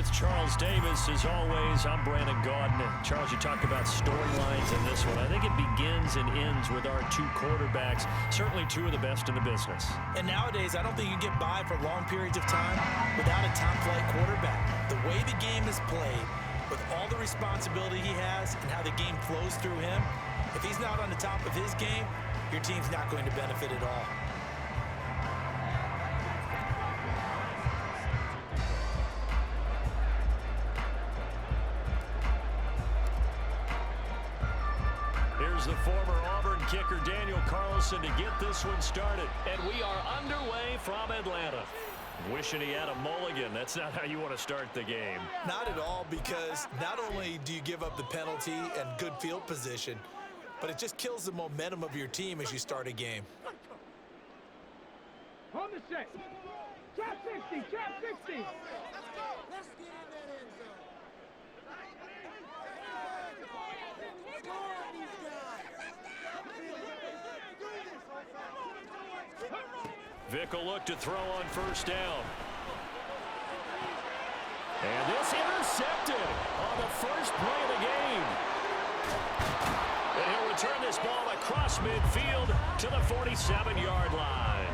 With Charles Davis, as always, I'm Brandon Gaudin. And Charles, you talked about storylines in this one. I think it begins and ends with our two quarterbacks, certainly two of the best in the business. And nowadays, I don't think you can get by for long periods of time without a top-flight quarterback. The way the game is played, with all the responsibility he has and how the game flows through him, if he's not on the top of his game, your team's not going to benefit at all. Here's the former Auburn kicker, Daniel Carlson, to get this one started. And we are underway from Atlanta. Wishing he had a mulligan. That's not how you want to start the game. Not at all, because not only do you give up the penalty and good field position, but it just kills the momentum of your team as you start a game. On the set. Trap 60, trap 60. Let's go. Let's get in that end zone. Score on these guys. Vic will look to throw on first down. And this intercepted on the first play of the game. And he'll return this ball across midfield to the 47-yard line.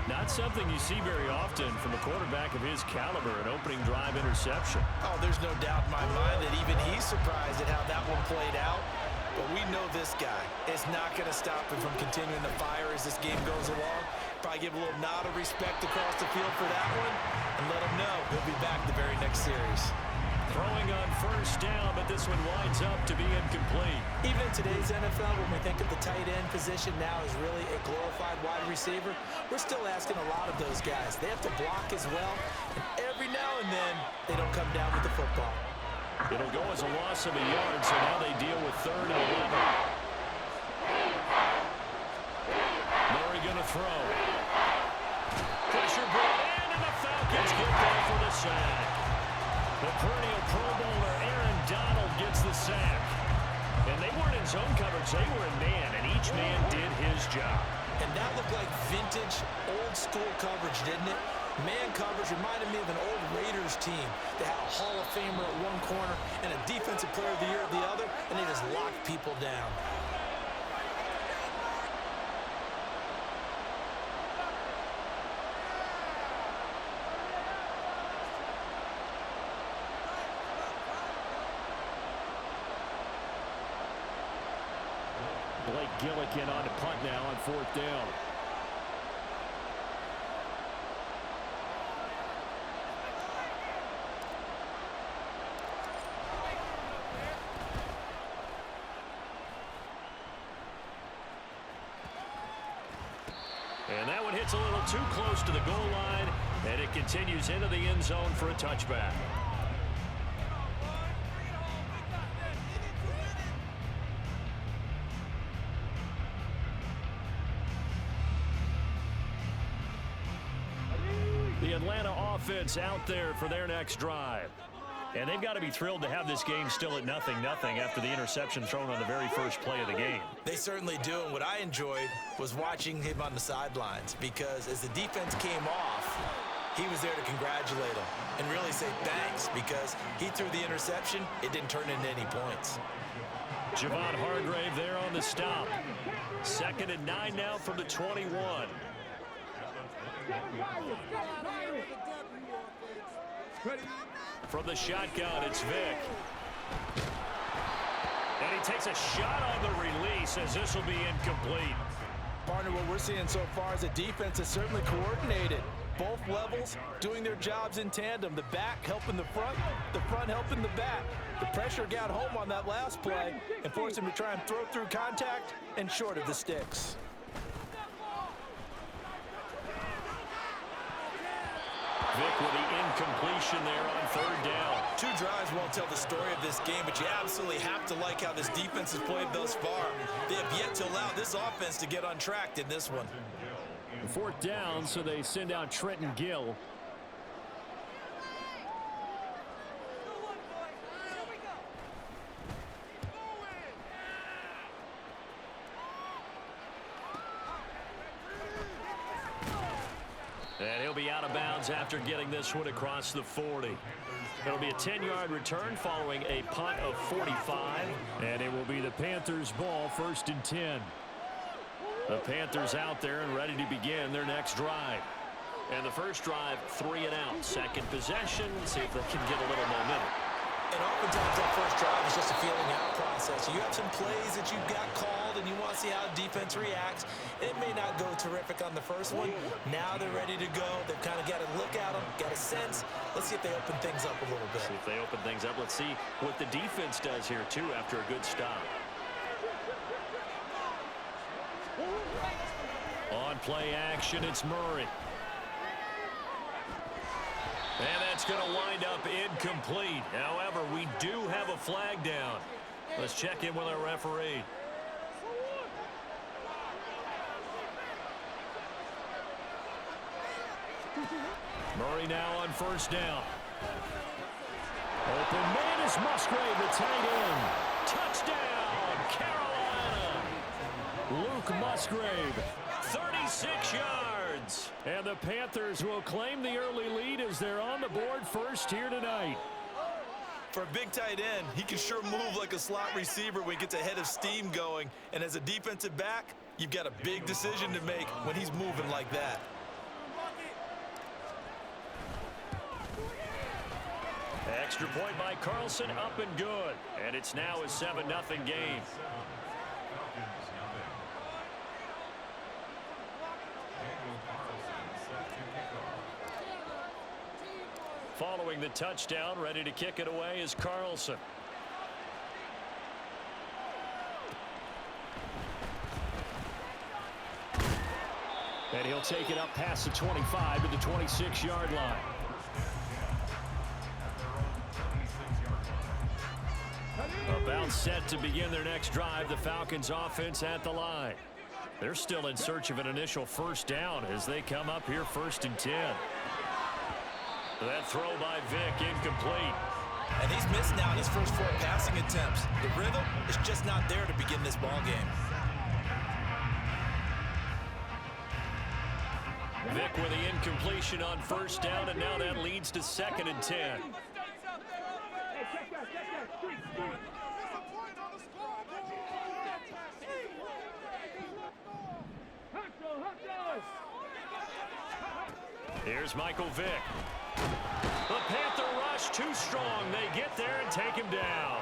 Not something you see very often from a quarterback of his caliber, an opening drive interception. Oh, there's no doubt in my mind that even he's surprised at how that one played out. But we know this guy is not going to stop him from continuing to fire as this game goes along. Probably give a little nod of respect across the field for that one and let him know he'll be back the very next series. Throwing on first down, but this one winds up to be incomplete. Even in today's NFL, when we think of the tight end position now as really a glorified wide receiver, we're still asking a lot of those guys. They have to block as well, and every now and then they don't come down with the football. It'll go as a loss of a yard, so now they deal with 3rd and 11. Murray going to throw. Pressure brought in, and the Falcons get there for the sack. The perennial Pro Bowler Aaron Donald gets the sack. And they weren't in zone coverage, they were in man, and each man did his job. And that looked like vintage, old-school coverage, didn't it? Man coverage reminded me of an old Raiders team that had a Hall of Famer at one corner and a Defensive Player of the Year at the other, and they just locked people down. Blake Gillikin on to punt now on 4th down. And that one hits a little too close to the goal line, and it continues into the end zone for a touchback. The Atlanta offense out there for their next drive. And they've got to be thrilled to have this game still at 0-0 after the interception thrown on the very first play of the game. They certainly do, and what I enjoyed was watching him on the sidelines, because as the defense came off, he was there to congratulate them and really say thanks, because he threw the interception. It didn't turn into any points. Javon Hargrave there on the stop. 2nd and 9 now from the 21. From the shotgun, it's Vic. And he takes a shot on the release as this will be incomplete. Partner, what we're seeing so far is the defense is certainly coordinated. Both levels doing their jobs in tandem. The back helping the front helping the back. The pressure got home on that last play and forced him to try and throw through contact and short of the sticks. Vic with the incompletion there on 3rd down. 2 drives won't tell the story of this game, but you absolutely have to like how this defense has played thus far. They have yet to allow this offense to get untracked in this one. 4th down, so they send out Trenton Gill. And he'll be out of bounds downs after getting this one across the 40. It'll be a 10-yard return following a punt of 45. And it will be the Panthers' ball, 1st and 10. The Panthers out there and ready to begin their next drive. And the first drive, 3 and out. Second possession. See if they can get a little momentum. And oftentimes that first drive is just a feeling out process. You have some plays that you've got called and you want to see how defense reacts. It may not go terrific on the first one. Now they're ready to go. They've kind of got a look at them, got a sense. Let's see if they open things up a little bit. See if they open things up. Let's see what the defense does here, too, after a good stop. On play action, it's Murray. And that's going to wind up incomplete. However, we do have a flag down. Let's check in with our referee. Murray now on first down. Open man is Musgrave, the tight end. Touchdown, Carolina. Luke Musgrave, 36 yards. And the Panthers will claim the early lead as they're on the board first here tonight. For a big tight end, he can sure move like a slot receiver when he gets a head of steam going. And as a defensive back, you've got a big decision to make when he's moving like that. Extra point by Carlson, up and good. And it's now a 7-0 game. Following the touchdown, ready to kick it away is Carlson. And he'll take it up past the 25 to the 26-yard line. About set to begin their next drive, the Falcons offense at the line. They're still in search of an initial first down as they come up here 1st and 10. That throw by Vic, incomplete. And he's missed now in his first 4 passing attempts. The rhythm is just not there to begin this ball game. Vic with the incompletion on first down, and now that leads to 2nd and 10. Here's Michael Vick. The Panther rush too strong. They get there and take him down.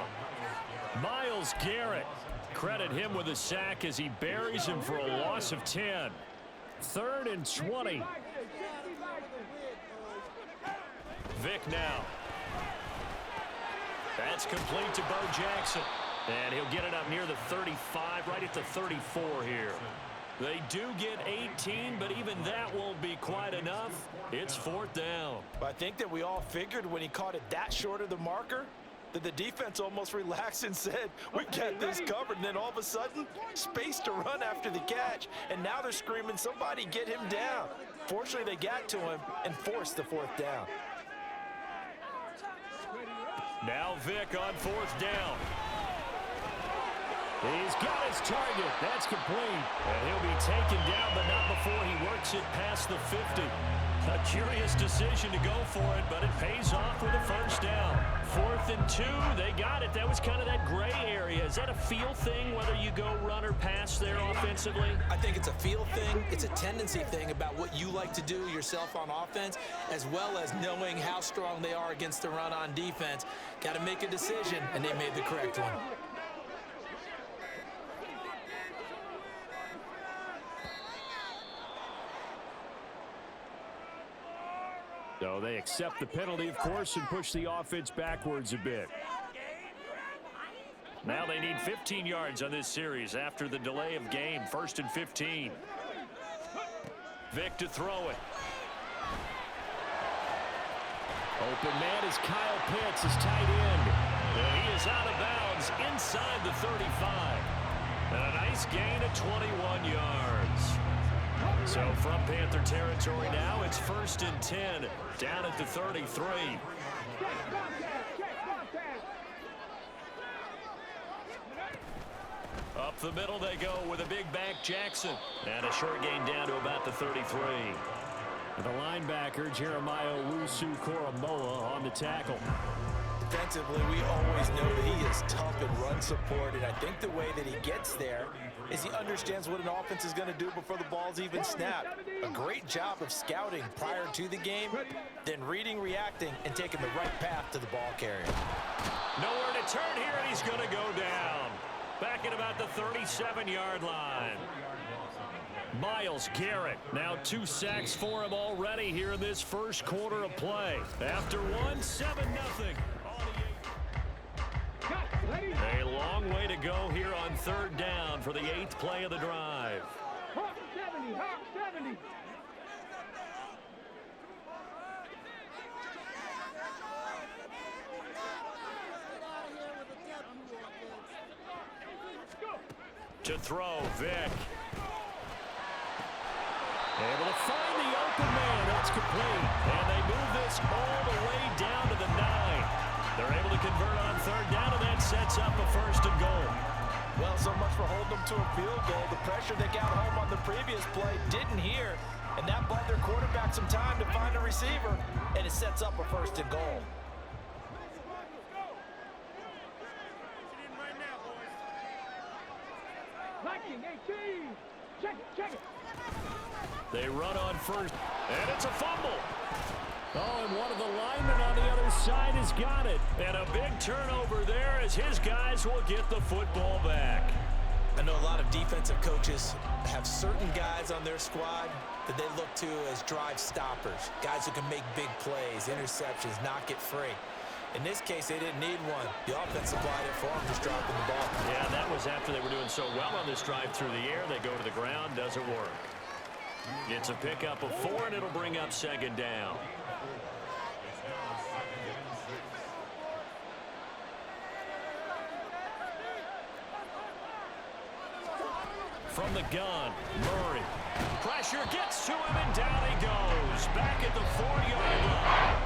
Myles Garrett. Credit him with a sack as he buries him for a loss of 10. 3rd and 20. Vick now. That's complete to Bo Jackson. And he'll get it up near the 35, right at the 34 here. They do get 18, but even that won't be quite enough. It's 4th down. I think that we all figured when he caught it that short of the marker that the defense almost relaxed and said, we got this covered. And then all of a sudden, space to run after the catch. And now they're screaming, somebody get him down. Fortunately, they got to him and forced the 4th down. Now Vic on 4th down. He's got his target. That's complete. And he'll be taken down, but not before he works it past the 50. A curious decision to go for it, but it pays off with a first down. 4th and 2. They got it. That was kind of that gray area. Is that a feel thing, whether you go run or pass there offensively? I think it's a feel thing. It's a tendency thing about what you like to do yourself on offense, as well as knowing how strong they are against the run on defense. Got to make a decision, and they made the correct one. So they accept the penalty, of course, and push the offense backwards a bit. Now they need 15 yards on this series after the delay of game. 1st and 15. Vic to throw it. Open man is Kyle Pitts, his tight end. And he is out of bounds inside the 35. And a nice gain of 21 yards. So from Panther territory now, it's 1st and 10, down at the 33. Up the middle they go with a big back Jackson. And a short gain down to about the 33. The linebacker, Jeremiah Owusu-Koramoah, on the tackle. Defensively, we always know that he is tough in run support, and I think the way that he gets there is he understands what an offense is going to do before the ball's even snapped. A great job of scouting prior to the game, then reading, reacting, and taking the right path to the ball carrier. Nowhere to turn here, and he's going to go down. Back at about the 37-yard line. Myles Garrett, now 2 sacks for him already here in this first quarter of play. After one, 7-0. A long way to go here on 3rd down for the 8th play of the drive. Hawk 70, Hawk 70. To throw, Vic. Able to find the open man. That's complete. And they move this all the way down to the 9. They're able to convert on 3rd down, and that sets up a 1st and goal. Well, so much for holding them to a field goal. The pressure they got home on the previous play didn't hear, and that bought their quarterback some time to find a receiver, and it sets up a 1st and goal. Viking 18. Check it, check it. They run on 1st, and it's a fumble. Oh, and one of the linemen on the other side has got it. And a big turnover there as his guys will get the football back. I know a lot of defensive coaches have certain guys on their squad that they look to as drive stoppers, guys who can make big plays, interceptions, knock it free. In this case, they didn't need one. The offense supplied it for them, just dropping the ball. Yeah, that was after they were doing so well on this drive through the air. They go to the ground, doesn't work. It's a pickup of 4, and it'll bring up 2nd down. From the gun, Murray. Pressure gets to him, and down he goes. Back at the 4-yard line.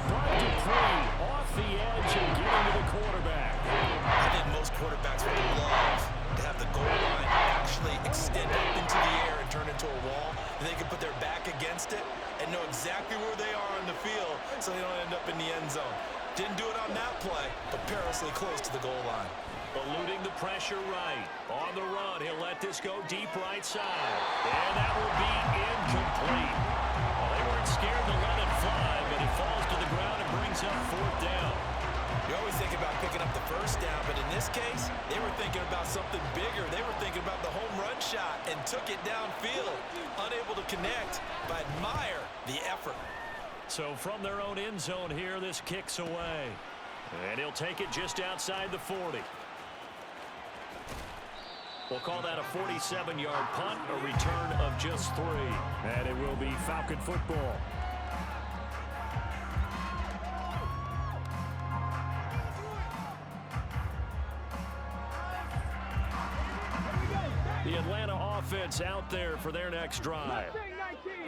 Brought to 3, off the edge and getting to the quarterback. I think most quarterbacks would love to have the goal line actually extend up into the air and turn into a wall. And they can put their back against it and know exactly where they are on the field so they don't end up in the end zone. Didn't do it on that play, but perilously close to the goal line. Eluding the pressure right. On the run, he'll let this go deep right side. And that will be incomplete. Well, they weren't scared to let it fly, but it falls to the ground and brings up 4th down. You always think about picking up the 1st down, but in this case, they were thinking about something bigger. They were thinking about the home run shot and took it downfield. Unable to connect, but admire the effort. So from their own end zone here, this kicks away. And he'll take it just outside the 40. We'll call that a 47-yard punt, a return of just 3. And it will be Falcon football. The Atlanta offense out there for their next drive.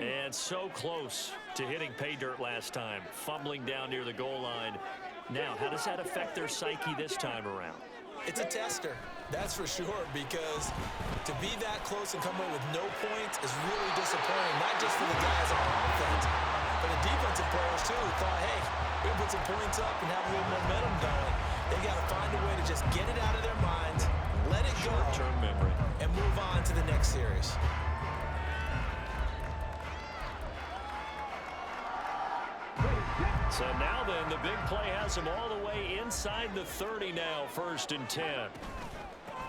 And so close to hitting pay dirt last time, fumbling down near the goal line. Now, how does that affect their psyche this time around? It's a tester, that's for sure, because to be that close and come away with no points is really disappointing, not just for the guys on offense, but the defensive players too, who thought, hey, we're going to put some points up and have a little momentum going. They got to find a way to just get it out of their minds, let it go, short-term memory, and move on to the next series. So now then, the big play has him all the way inside the 30 now, 1st and 10.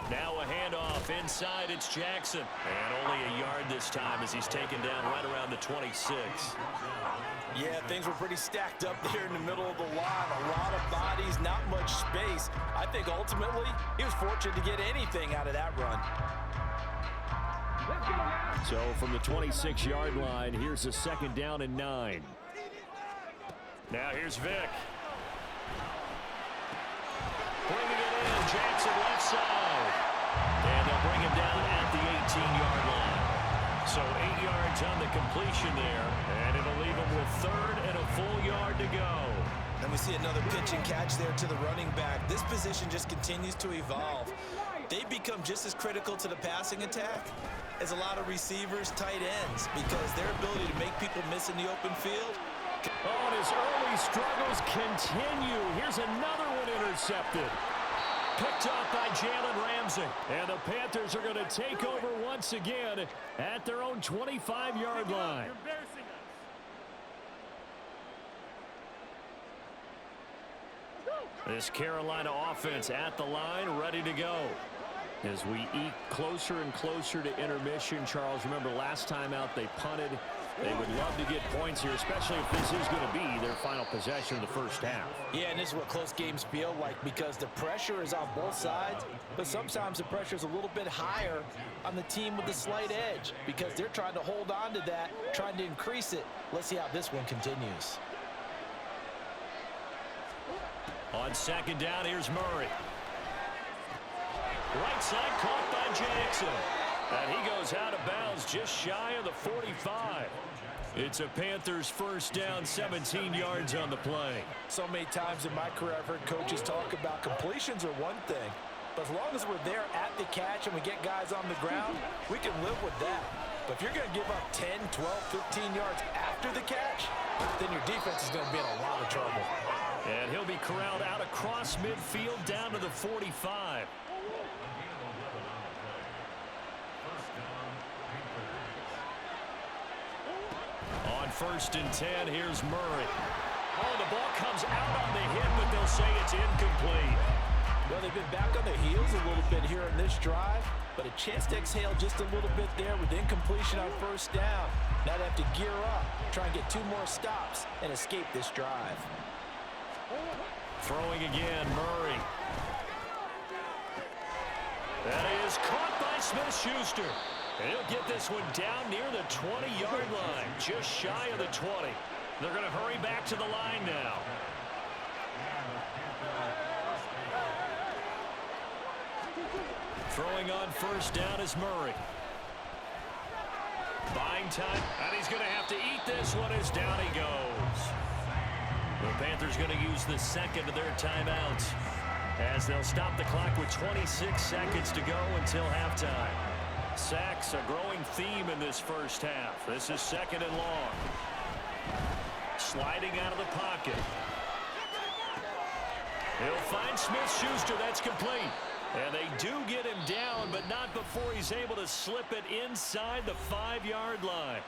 Now a handoff inside, it's Jackson. And only a yard this time as he's taken down right around the 26. Yeah, things were pretty stacked up there in the middle of the line. A lot of bodies, not much space. I think ultimately he was fortunate to get anything out of that run. So from the 26-yard line, here's a 2nd down and 9. Now here's Vic. Bringing it in, Jackson left side. And they'll bring him down at the 18-yard line. So 8 yards on the completion there. And it'll leave him with 3rd and a full yard to go. And we see another pitch and catch there to the running back. This position just continues to evolve. They become just as critical to the passing attack is a lot of receivers, tight ends, because their ability to make people miss in the open field. Oh, and his early struggles continue. Here's another one intercepted. Picked up by Jalen Ramsey. And the Panthers are going to take over once again at their own 25-yard line. You're embarrassing us. This Carolina offense at the line, ready to go. As we eke closer and closer to intermission, Charles, remember last time out they punted. They would love to get points here, especially if this is going to be their final possession of the first half. Yeah, and this is what close games feel like because the pressure is on both sides, but sometimes the pressure is a little bit higher on the team with the slight edge because they're trying to hold on to that, trying to increase it. Let's see how this one continues. On second down, here's Murray. Right side caught by Jackson. And he goes out of bounds just shy of the 45. It's a Panthers first down, 17 yards on the play. So many times in my career I've heard coaches talk about completions are one thing, but as long as we're there at the catch and we get guys on the ground, we can live with that. But if you're going to give up 10, 12, 15 yards after the catch, then your defense is going to be in a lot of trouble. And he'll be corralled out across midfield down to the 45. On first and 10, here's Murray. Oh, the ball comes out on the hit, but they'll say it's incomplete. Well, they've been back on the heels a little bit here in this drive, but a chance to exhale just a little bit there with incompletion on first down. Now they have to gear up, try and get 2 more stops, and escape this drive. Throwing again, Murray. That is caught by Smith-Schuster. And he'll get this one down near the 20-yard line, just shy of the 20. They're going to hurry back to the line now. Throwing on first down is Murray. Buying time, and he's going to have to eat this one as down he goes. The Panthers going to use the second of their timeouts as they'll stop the clock with 26 seconds to go until halftime. Sacks, a growing theme in this first half. This is second and long. Sliding out of the pocket. He'll find Smith-Schuster. That's complete. And they do get him down, but not before he's able to slip it inside the 5-yard line.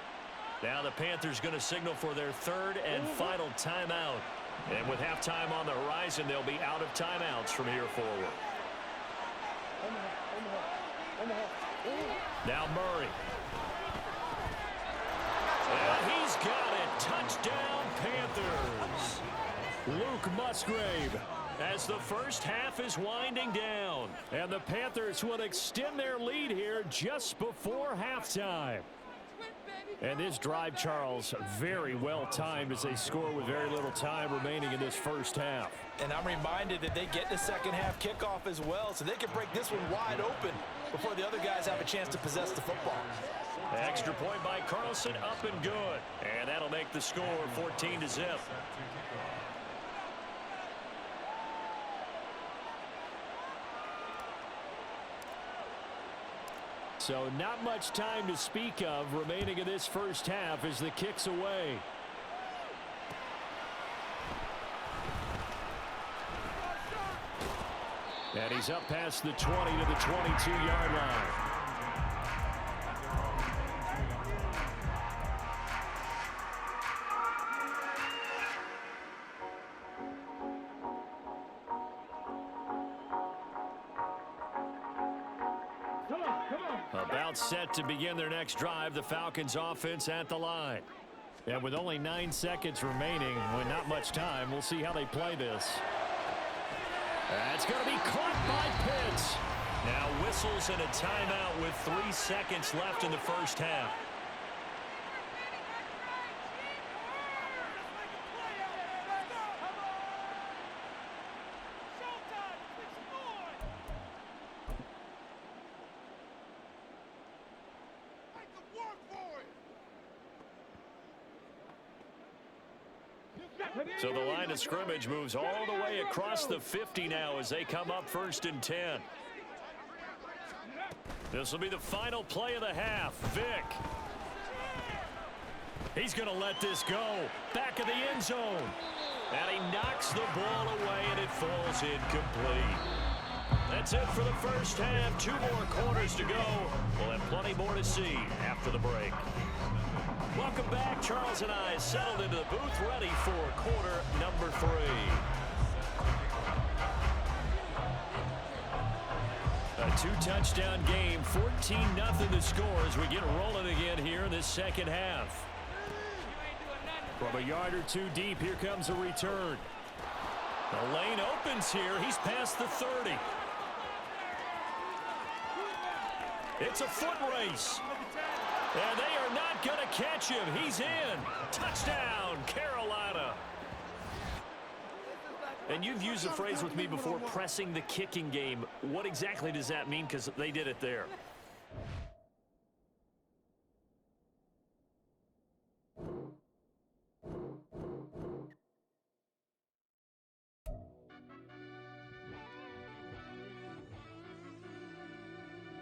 Now the Panthers going to signal for their third and final timeout. And with halftime on the horizon, they'll be out of timeouts from here forward. Now Murray. And he's got it. Touchdown, Panthers. Luke Musgrave as the first half is winding down. And the Panthers will extend their lead here just before halftime. And this drive, Charles, very well timed as they score with very little time remaining in this first half. And I'm reminded that they get the second half kickoff as well, so they can break this one wide open before the other guys have a chance to possess the football. Extra point by Carlson, up and good. And that'll make the score 14-0. So not much time to speak of remaining in this first half as the kick's away. And he's up past the 20 to the 22-yard line. About set to begin their next drive, the Falcons offense at the line. And with only 9 seconds remaining, with not much time, we'll see how they play this. That's going to be caught by Pitts. Now whistles and a timeout with 3 seconds left in the first half. So the line of scrimmage moves all the way across the 50 now as they come up first and 10. This will be the final play of the half. Vic. He's going to let this go. Back of the end zone. And he knocks the ball away, and it falls incomplete. That's it for the first half. 2 more quarters to go. We'll have plenty more to see after the break. Welcome back. Charles and I settled into the booth, ready for quarter number 3. A 2-touchdown game, 14-0 the score as we get rolling again here in this second half. From a yard or 2 deep, here comes a return. The lane opens here. He's past the 30. It's a foot race. And they are not going to catch him. He's in. Touchdown, Carolina. And you've used the phrase with me before, pressing the kicking game. What exactly does that mean? Because they did it there.